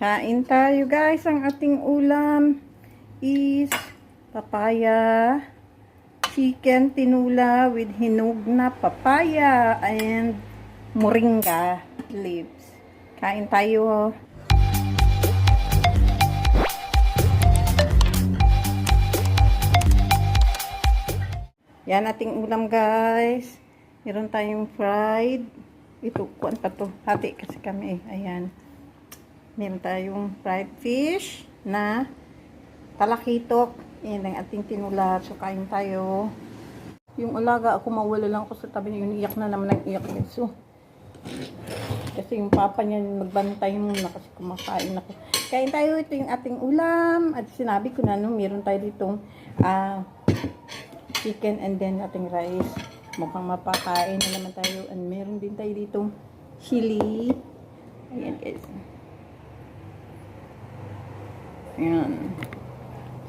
Kain tayo guys. Ang ating ulam is papaya, chicken tinula with hinog na papaya and moringa leaves. Kain tayo. Yan ating ulam guys. Meron tayong fried. Ito, kuan pa to. Hati kasi kami. Ayan. Meron tayong fried fish na talakitok. Yan ang ating tinula. So, kain tayo. Yung alaga ako, mawala lang ako sa tabi. Yung iyak na naman ang iyak. So, kasi yung papa niya magbantay muna kasi kumakain ako. Kain tayo. Ito yung ating ulam. At sinabi ko na, no, meron tayo ditong chicken and then ating rice. Mukhang mapakain na naman tayo. And meron din tayo ditong chili. Ayan guys. Ayan.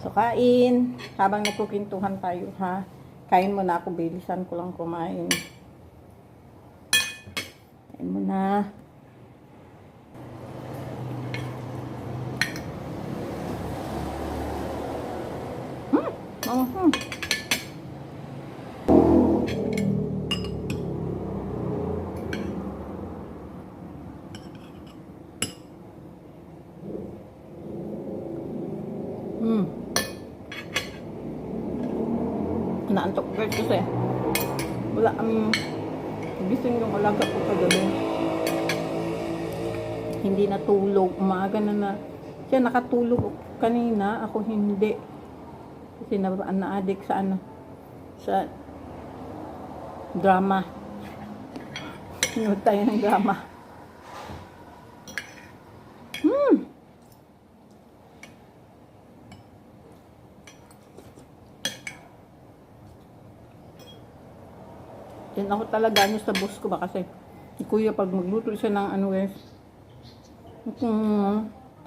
So, kain. Habang nagkukintuhan tayo, ha? Kain mo na ako. Bilisan ko lang kumain. Kain mo na. Naantok ko kasi wala gising yung alaga ko kagabi. Hindi natulog. Umaga na siya nakatulog kanina. Ako hindi. Kasi na-addict sa sa drama. Sinood tayo ng drama. Yan ako talaga sa boss ko ba kasi si kuya pag magluto siya ng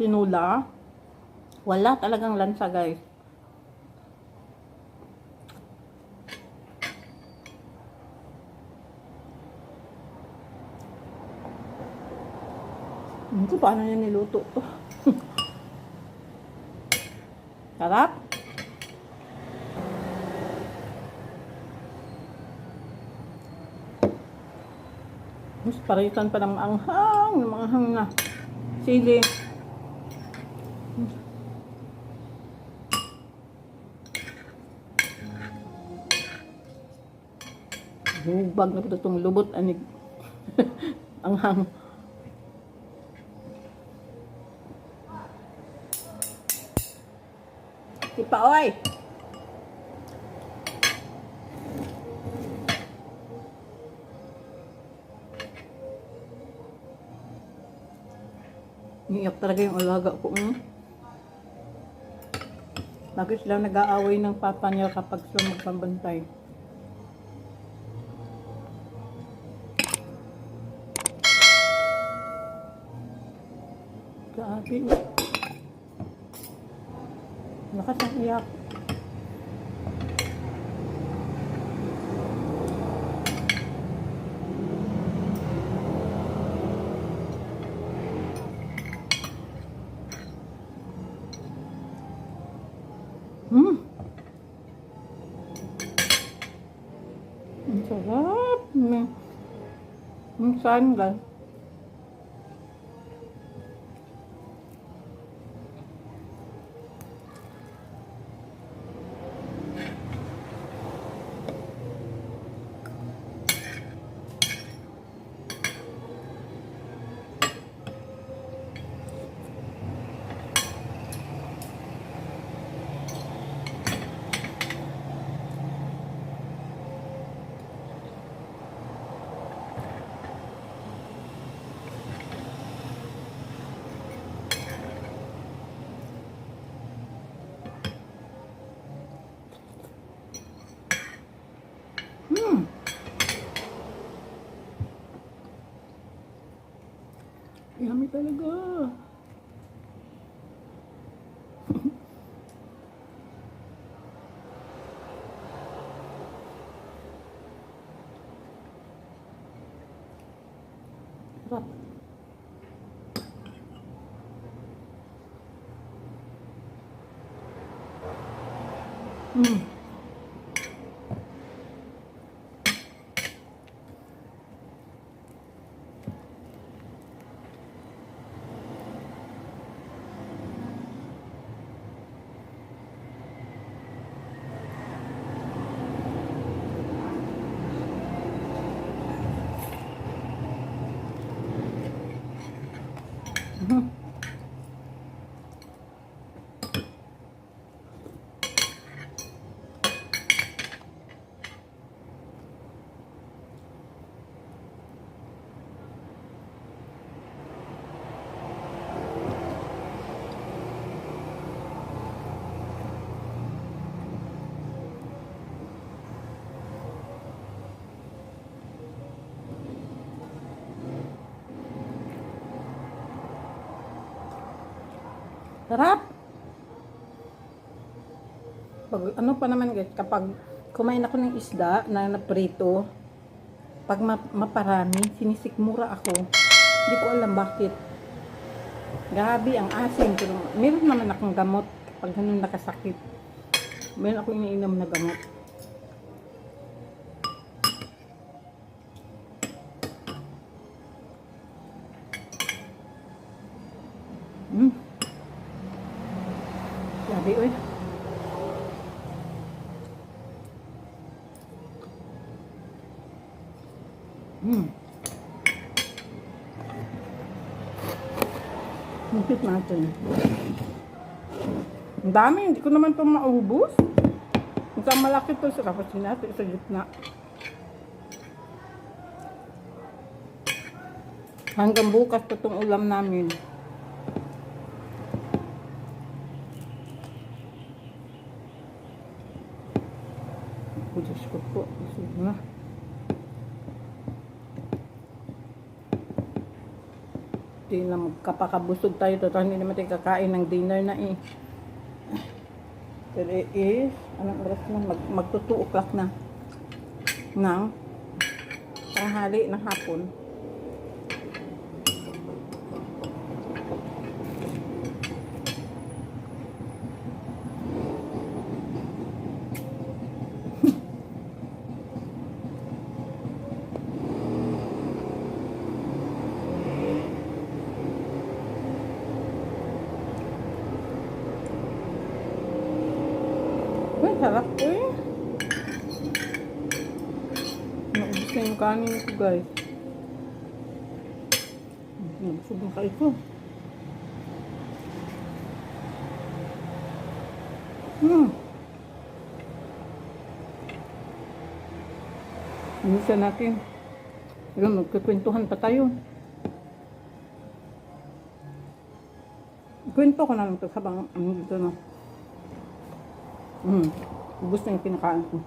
tinula, wala talagang lansa guys. Hindi ko paano niya niluto to. Sarap. Mas paritan pa ng anghang na sili. Hugbag na po itong lubot anig anghang. Tipa oy. Iyak talaga yung alaga ko. Bakit sila nag-aaway ng papa niya kapag sila magpabantay? Grabe. Lakas ang iyak. Ang sarap. Ang sandal. Yummy talaga. Sarap. Mm. Mhm. Sarap. Pag, ano pa naman guys, kapag kumain ako ng isda na naprito, pag maparami, sinisikmura ako. Hindi ko alam bakit. Grabe ang asin. Pero meron naman akong gamot kapag ganun nakasakit. Meron akong iniinom na gamot. Grabe, uy. Higpit natin. Ang dami, hindi ko naman ito maubos. Isang malaki ito sa kapasin natin, sa gitna. Hanggang bukas ito itong ulam namin. Diyos ko po. Sige na. Hindi na magkapakabusog tayo. Total hindi naman tayo kakain ng dinner na eh. Today is, anong oras na? Magto 2 o'clock na. Ng tanghali ng hapon. Uy, sarap ko eh. Naubos na yung kanin ko guys. Nabusog na kayo ko. Minsan natin. Alam, magkikwentuhan pa tayo. Kwento ko na lang ito habang dito na. Ubus na yung pinakain ko.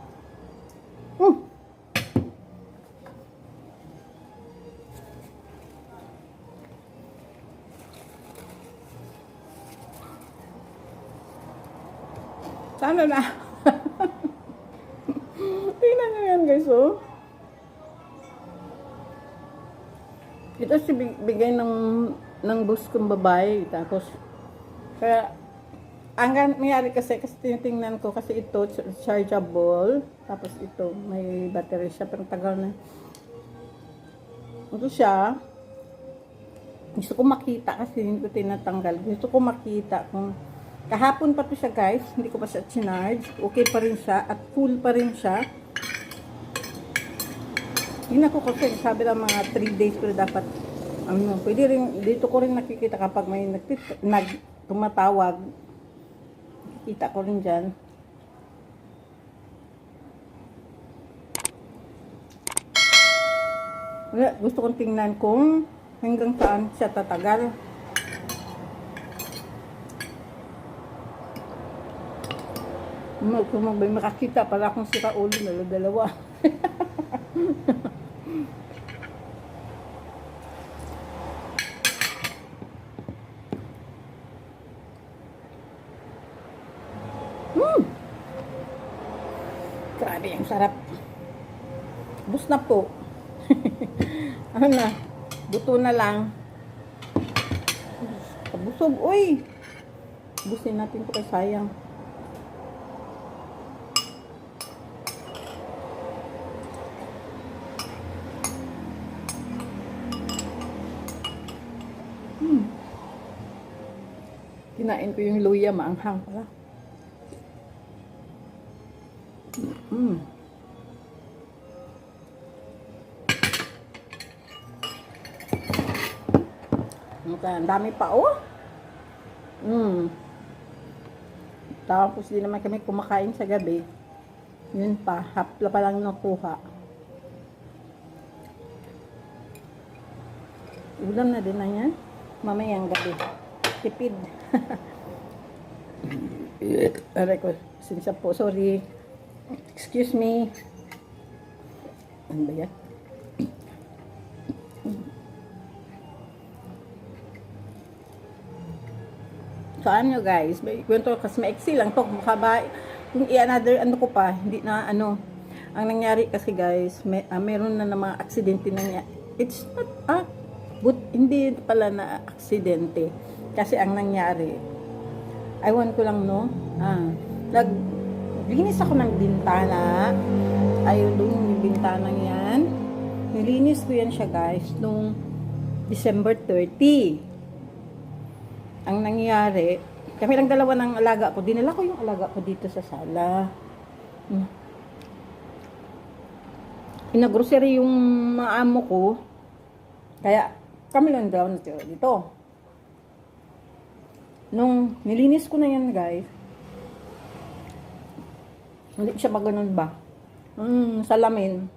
Sana na. Tingnan nyo yan guys, oh. Ito si bigay ng boss kong babae. Tapos, kaya, ang nangyari kasi tinitingnan ko kasi ito chargeable. Tapos ito, may battery siya. Pero tagal na. Ito siya. Gusto ko makita kasi hindi ko tinatanggal. Gusto ko makita kung kahapon pa to siya guys. Hindi ko pa siya charge. Okay pa rin siya. At full pa rin siya. Hindi na ko kasi sabi lang mga 3 days pero dapat pwede rin, dito ko rin nakikita kapag may tumatawag. Nakikita ko rin dyan. Wala, gusto kong tingnan kung hanggang saan siya tatagal. Kung may makakita para akong sira ulo na dalawa. Grabe, ang sarap. Bus na po. Ano na? Buto na lang. Kabusog. Uy! Busin natin ito kay sayang. Kinain ko yung luya, maanghang pala. Ang dami pa, oh. Tapos di naman kami kumakain sa gabi. Yun pa, hapla pa lang nakuha. Ulam na din na yan. Mamayang gabi. Tipid. Aray ko, sinsa po, sorry. Excuse me. Ano ba yan? So ano guys, may kwento kasi maiksi lang to. Mukha ba, kung i-another ano ko pa, hindi na ano. Ang nangyari kasi guys, meron na mga aksidente na it's not, hindi pala na aksidente. Kasi ang nangyari, aywan ko lang no, naglinis ako ng bintana. Ayun doon yung bintana yan. Nilinis ko yan siya guys, nung December 30. Ang nangyari, kami lang dalawa ng alaga ko. Dinala ko yung alaga ko dito sa sala. Inagrocery yung mga amo ko. Kaya, kami lang dalawa natira dito. Nung nilinis ko na yan, guys, hindi siya ba ganun ba? Salamin.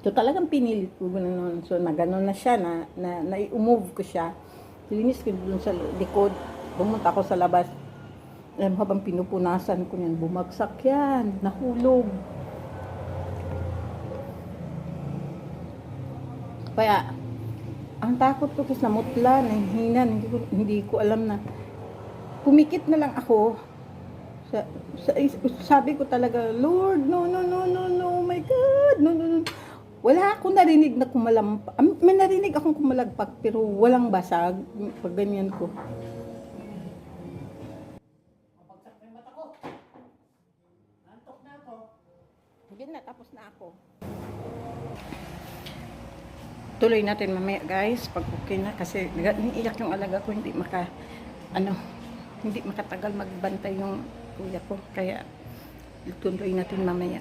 So, talagang pinilit ko ganun. So, na ganun na siya, na-move ko siya. Nilinis ko dun sa likod. Bumunta ako sa labas. Habang pinupunasan ko yan, bumagsak yan. Nahulog. Kaya, ang takot ko kasi namutla, nahihina, hindi ko alam na. Kumikit na lang ako. Sabi ko talaga, Lord, no, oh my God, no. Wala akong narinig na kumalampak. May narinig akong kumalagpak, pero walang basag. Pag ganyan ko. Mapagsak na yung mata ko. Nantok na ako. Hindi na, tapos na ako. Tuloy natin mamaya guys, pag okay na. Kasi iiyak yung alaga ko, hindi makatagal magbantay yung kuya ko. Kaya tuloy natin mamaya.